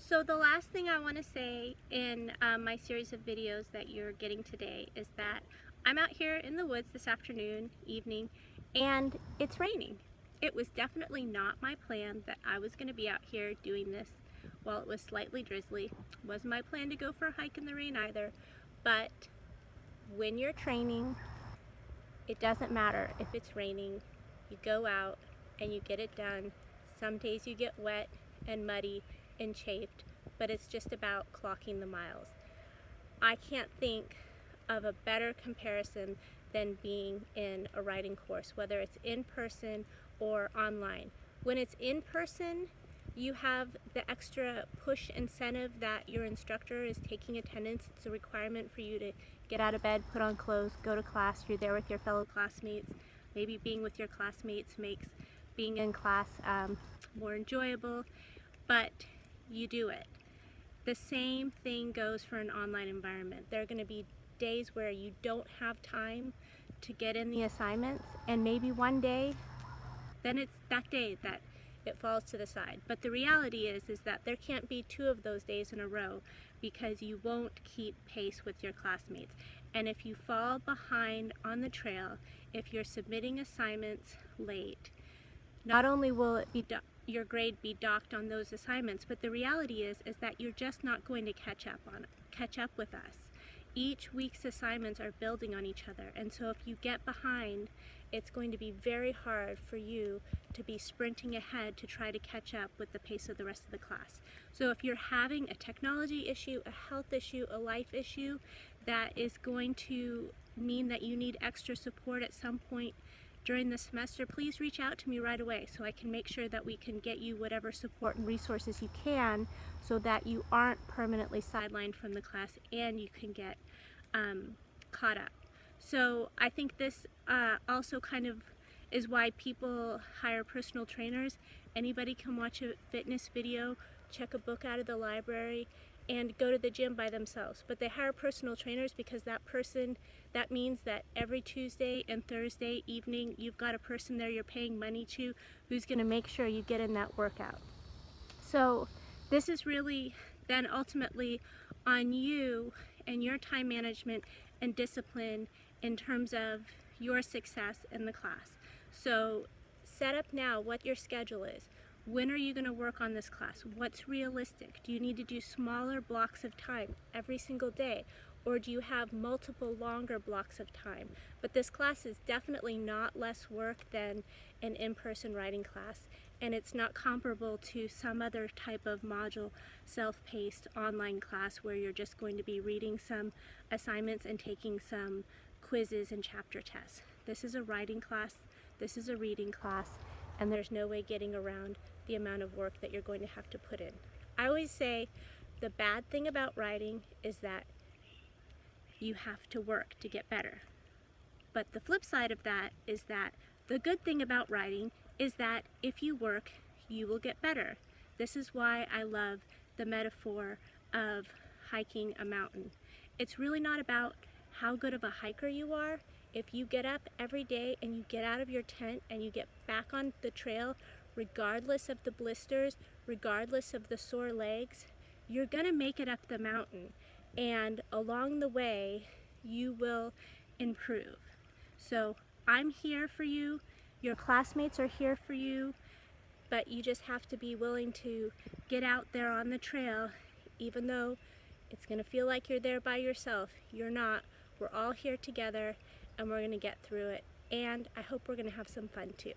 So the last thing I want to say in my series of videos that you're getting today is that I'm out here in the woods this afternoon, evening, and it's raining. It was definitely not my plan that I was going to be out here doing this while it was slightly drizzly. It wasn't my plan to go for a hike in the rain either, but when you're training, it doesn't matter if it's raining. You go out and you get it done. Some days you get wet and muddy and chafed, but it's just about clocking the miles. I can't think of a better comparison than being in a riding course, whether it's in person or online. When it's in person, you have the extra push incentive that your instructor is taking attendance. It's a requirement for you to get out of bed, put on clothes, go to class. You're there with your fellow classmates. Maybe being with your classmates makes being in class more enjoyable, but you do it. The same thing goes for an online environment. There are going to be days where you don't have time to get in the assignments, and maybe one day, then it's that day that it falls to the side. But the reality is that there can't be 2 of those days in a row because you won't keep pace with your classmates. And if you fall behind on the trail, if you're submitting assignments late, not only will it be your grade be docked on those assignments, but the reality is that you're just not going to catch up with us. Each week's assignments are building on each other, and so if you get behind, it's going to be very hard for you to be sprinting ahead to try to catch up with the pace of the rest of the class. So if you're having a technology issue, a health issue, a life issue that is going to mean that you need extra support at some point during the semester, please reach out to me right away so I can make sure that we can get you whatever support and resources you can so that you aren't permanently sidelined from the class and you can get caught up. So I think this also kind of is why people hire personal trainers. Anybody can watch a fitness video, check a book out of the library, and go to the gym by themselves. But they hire personal trainers because that means that every Tuesday and Thursday evening you've got a person there you're paying money to who's going to make sure you get in that workout. So this is really then ultimately on you and your time management and discipline in terms of your success in the class. So set up now what your schedule is. When are you going to work on this class? What's realistic? Do you need to do smaller blocks of time every single day? Or do you have multiple longer blocks of time? But this class is definitely not less work than an in-person writing class, and it's not comparable to some other type of module self-paced online class where you're just going to be reading some assignments and taking some quizzes and chapter tests. This is a writing class, this is a reading class, and there's no way getting around the amount of work that you're going to have to put in. I always say the bad thing about writing is that you have to work to get better. But the flip side of that is that the good thing about writing is that if you work, you will get better. This is why I love the metaphor of hiking a mountain. It's really not about how good of a hiker you are. If you get up every day and you get out of your tent and you get back on the trail, regardless of the blisters, regardless of the sore legs, you're gonna make it up the mountain. And along the way, you will improve. So I'm here for you, your classmates are here for you, but you just have to be willing to get out there on the trail, even though it's gonna feel like you're there by yourself. You're not. We're all here together, and we're gonna get through it. And I hope we're gonna have some fun too.